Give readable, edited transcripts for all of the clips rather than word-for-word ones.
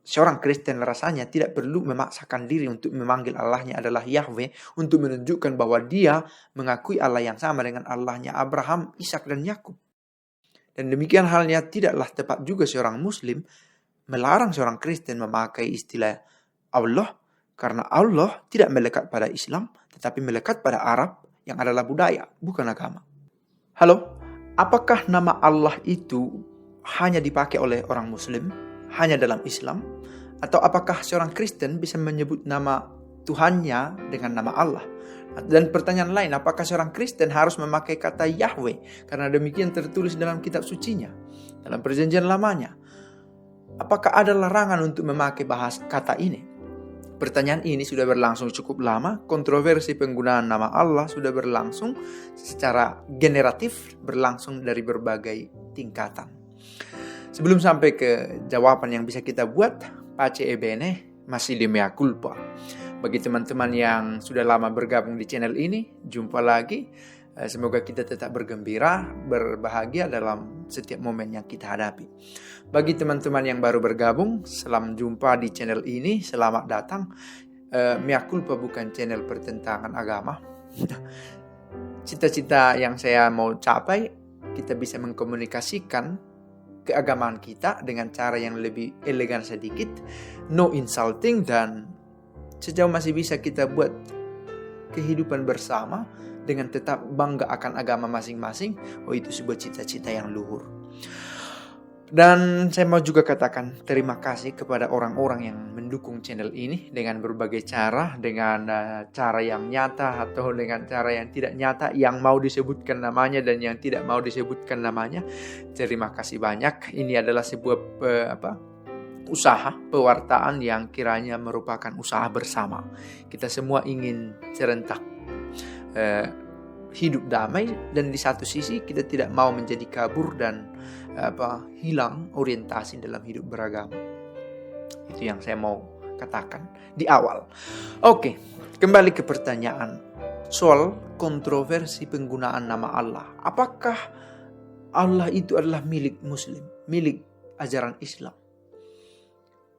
seorang Kristen rasanya tidak perlu memaksakan diri untuk memanggil Allahnya adalah Yahweh untuk menunjukkan bahwa dia mengakui Allah yang sama dengan Allahnya Abraham, Ishak dan Yakub. Dan demikian halnya tidaklah tepat juga seorang Muslim melarang seorang Kristen memakai istilah Allah, karena Allah tidak melekat pada Islam, tetapi melekat pada Arab yang adalah budaya, bukan agama. Halo, apakah nama Allah itu hanya dipakai oleh orang Muslim, hanya dalam Islam? Atau apakah seorang Kristen bisa menyebut nama Tuhannya dengan nama Allah? Dan pertanyaan lain, apakah seorang Kristen harus memakai kata Yahweh? Karena demikian tertulis dalam kitab sucinya, dalam perjanjian lamanya. Apakah ada larangan untuk memakai kata ini? Pertanyaan ini sudah berlangsung cukup lama. Kontroversi penggunaan nama Allah sudah berlangsung secara generatif, berlangsung dari berbagai tingkatan. Sebelum sampai ke jawaban yang bisa kita buat, pace e bene, masih di mea culpa. Bagi teman-teman yang sudah lama bergabung di channel ini, jumpa lagi. Semoga kita tetap bergembira, berbahagia dalam setiap momen yang kita hadapi. Bagi teman-teman yang baru bergabung, selamat jumpa di channel ini, selamat datang. Mea culpa bukan channel pertentangan agama. Cita-cita yang saya mau capai, kita bisa mengkomunikasikan keagamaan kita dengan cara yang lebih elegan sedikit, no insulting, dan sejauh masih bisa kita buat kehidupan bersama dengan tetap bangga akan agama masing-masing. Itu sebuah cita-cita yang luhur. Dan saya mau juga katakan terima kasih kepada orang-orang yang mendukung channel ini dengan berbagai cara, dengan cara yang nyata atau dengan cara yang tidak nyata, yang mau disebutkan namanya dan yang tidak mau disebutkan namanya. Terima kasih banyak. Ini adalah sebuah usaha pewartaan yang kiranya merupakan usaha bersama. Kita semua ingin serentak hidup damai, dan di satu sisi kita tidak mau menjadi kabur dan hilang orientasi dalam hidup beragama. Itu yang saya mau katakan di awal. Oke, kembali ke pertanyaan soal kontroversi penggunaan nama Allah. Apakah Allah itu adalah milik Muslim, milik ajaran Islam?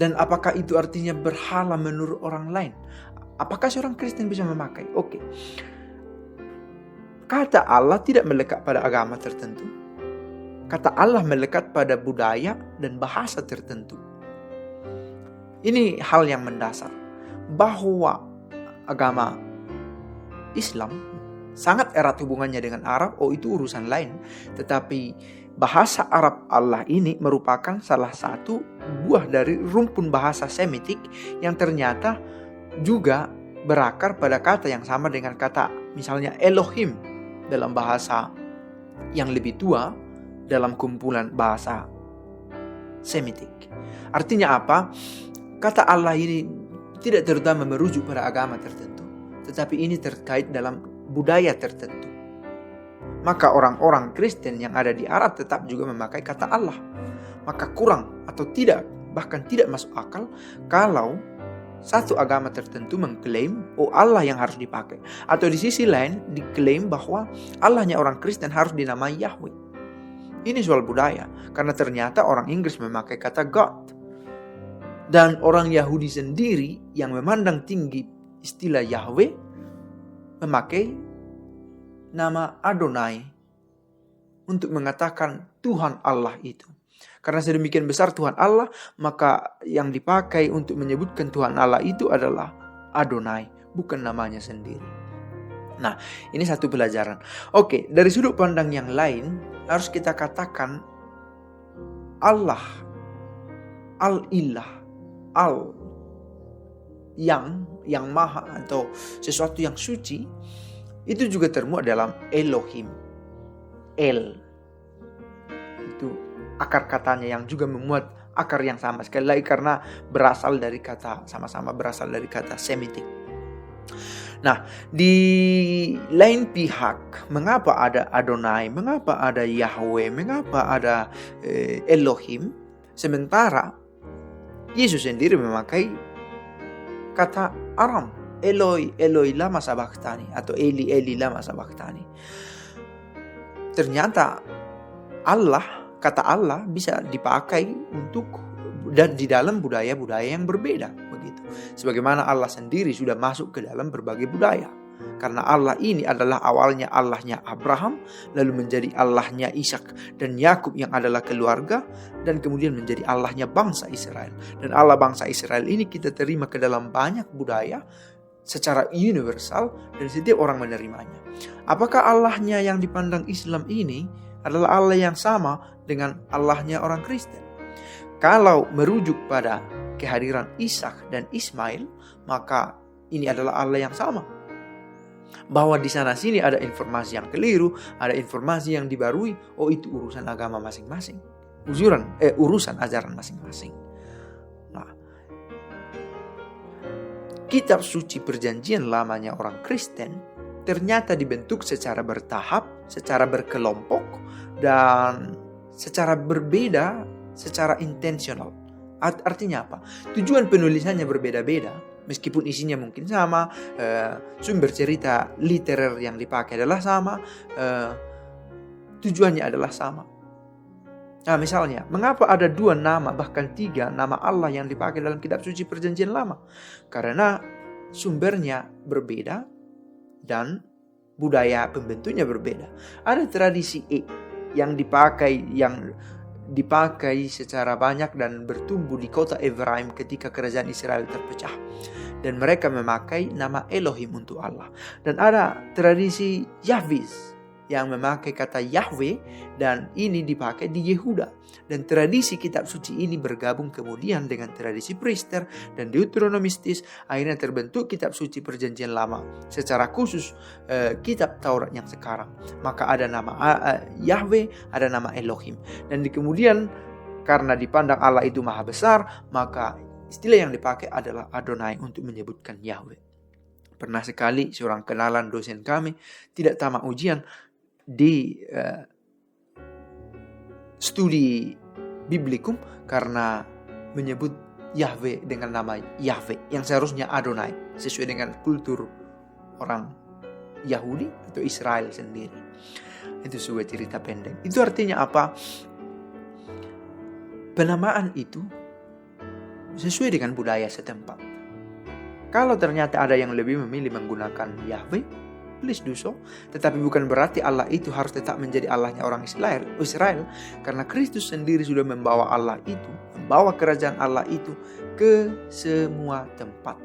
Dan apakah itu artinya berhala menurut orang lain? Apakah seorang Kristen bisa memakai? Oke. Kata Allah tidak melekat pada agama tertentu. Kata Allah melekat pada budaya dan bahasa tertentu. Ini hal yang mendasar. Bahwa agama Islam sangat erat hubungannya dengan Arab, itu urusan lain. Tetapi bahasa Arab Allah ini merupakan salah satu buah dari rumpun bahasa Semitik yang ternyata juga berakar pada kata yang sama dengan kata misalnya Elohim dalam bahasa yang lebih tua dalam kumpulan bahasa Semitik. Artinya apa? Kata Allah ini tidak terutama merujuk pada agama tertentu, tetapi ini terkait dalam budaya tertentu. Maka orang-orang Kristen yang ada di Arab tetap juga memakai kata Allah. Maka kurang atau tidak, bahkan tidak masuk akal kalau satu agama tertentu mengklaim Allah yang harus dipakai, atau di sisi lain diklaim bahwa Allahnya orang Kristen harus dinamai Yahweh. Ini soal budaya, karena ternyata orang Inggris memakai kata God, dan orang Yahudi sendiri yang memandang tinggi istilah Yahweh memakai nama Adonai untuk mengatakan Tuhan Allah itu. Karena sedemikian besar Tuhan Allah, maka yang dipakai untuk menyebutkan Tuhan Allah itu adalah Adonai, bukan namanya sendiri. Nah, ini satu pelajaran. Oke, dari sudut pandang yang lain, harus kita katakan Allah, Al-Ilah, Al, yang maha atau sesuatu yang suci, itu juga termuat dalam Elohim. Itu akar katanya yang juga memuat akar yang sama. Sekali lagi karena berasal dari kata, sama-sama berasal dari kata Semitik. Nah, di lain pihak, mengapa ada Adonai, mengapa ada Yahweh, mengapa ada Elohim, sementara Yesus sendiri memakai kata Aram, Eloi, Eloi lama sabachthani, atau Eli, Eli lama sabachthani. Ternyata Allah, kata Allah bisa dipakai untuk dan di dalam budaya-budaya yang berbeda begitu. Sebagaimana Allah sendiri sudah masuk ke dalam berbagai budaya. Karena Allah ini adalah awalnya Allahnya Abraham, lalu menjadi Allahnya Ishak dan Yakub yang adalah keluarga, dan kemudian menjadi Allahnya bangsa Israel. Dan Allah bangsa Israel ini kita terima ke dalam banyak budaya secara universal dan setiap orang menerimanya. Apakah Allahnya yang dipandang Islam ini adalah Allah yang sama dengan Allahnya orang Kristen? Kalau merujuk pada kehadiran Ishak dan Ismail, maka ini adalah Allah yang sama. Bahwa di sana sini ada informasi yang keliru, ada informasi yang dibarui, oh itu urusan agama masing-masing, urusan ajaran masing-masing. Nah, kitab suci perjanjian lamanya orang Kristen ternyata dibentuk secara bertahap, secara berkelompok, dan secara berbeda, secara intensional. Artinya apa? Tujuan penulisannya berbeda-beda. Meskipun isinya mungkin sama, sumber cerita literer yang dipakai adalah sama, tujuannya adalah sama. Nah misalnya, mengapa ada 2 nama, bahkan 3 nama Allah yang dipakai dalam kitab suci perjanjian lama? Karena sumbernya berbeda dan budaya pembentuknya berbeda. Ada tradisi yang dipakai secara banyak dan bertumbuh di kota Efraim ketika kerajaan Israel terpecah. Dan mereka memakai nama Elohim untuk Allah. Dan ada tradisi Yahweh yang memakai kata Yahweh, dan ini dipakai di Yehuda. Dan tradisi kitab suci ini bergabung kemudian dengan tradisi Priester dan Deuteronomistis. Akhirnya terbentuk kitab suci perjanjian lama, secara khusus kitab Taurat yang sekarang. Maka ada nama Yahweh, ada nama Elohim. Dan kemudian karena dipandang Allah itu maha besar, maka istilah yang dipakai adalah Adonai untuk menyebutkan Yahweh. Pernah sekali seorang kenalan dosen kami tidak tamat ujian di studi biblikum karena menyebut Yahweh dengan nama Yahweh yang seharusnya Adonai sesuai dengan kultur orang Yahudi atau Israel sendiri. Itu sebuah cerita pendek. Itu artinya apa? Penamaan itu sesuai dengan budaya setempat. Kalau ternyata ada yang lebih memilih menggunakan Yahweh, please do so. Tetapi bukan berarti Allah itu harus tetap menjadi Allahnya orang Israel. Karena Kristus sendiri sudah membawa Allah itu, membawa kerajaan Allah itu ke semua tempat.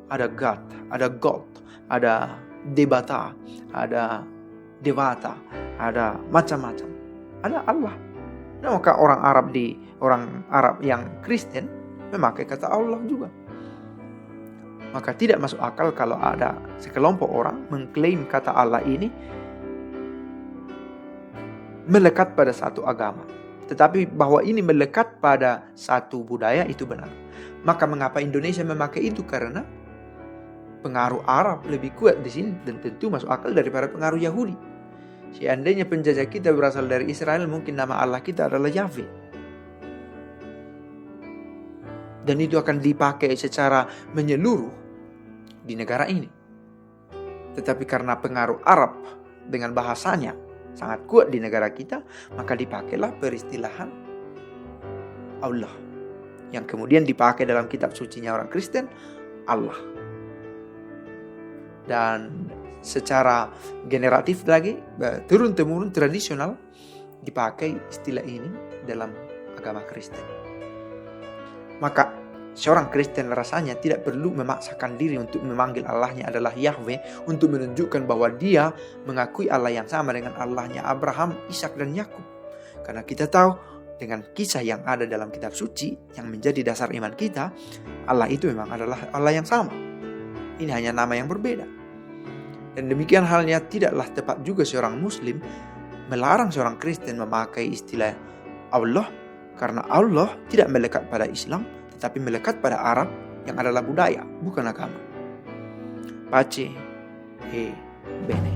Ada God, ada Debata, ada Dewata, ada macam-macam. Ada Allah. Nah, maka orang Arab yang Kristen memakai kata Allah juga. Maka tidak masuk akal kalau ada sekelompok orang mengklaim kata Allah ini melekat pada satu agama. Tetapi bahwa ini melekat pada satu budaya itu benar. Maka mengapa Indonesia memakai itu? Karena pengaruh Arab lebih kuat di sini dan tentu masuk akal daripada pengaruh Yahudi. Seandainya penjajah kita berasal dari Israel, mungkin nama Allah kita adalah Yahweh. Dan itu akan dipakai secara menyeluruh di negara ini. Tetapi karena pengaruh Arab dengan bahasanya sangat kuat di negara kita, maka dipakailah peristilahan Allah yang kemudian dipakai dalam kitab sucinya orang Kristen, Allah. Dan secara generatif lagi, turun-temurun tradisional dipakai istilah ini dalam agama Kristen. Maka seorang Kristen rasanya tidak perlu memaksakan diri untuk memanggil Allahnya adalah Yahweh untuk menunjukkan bahwa dia mengakui Allah yang sama dengan Allahnya Abraham, Ishak, dan Yakub. Karena kita tahu dengan kisah yang ada dalam kitab suci yang menjadi dasar iman kita, Allah itu memang adalah Allah yang sama. Ini hanya nama yang berbeda. Dan demikian halnya tidaklah tepat juga seorang Muslim melarang seorang Kristen memakai istilah Allah, karena Allah tidak melekat pada Islam, tetapi melekat pada Arab yang adalah budaya, bukan agama. Pace e bene.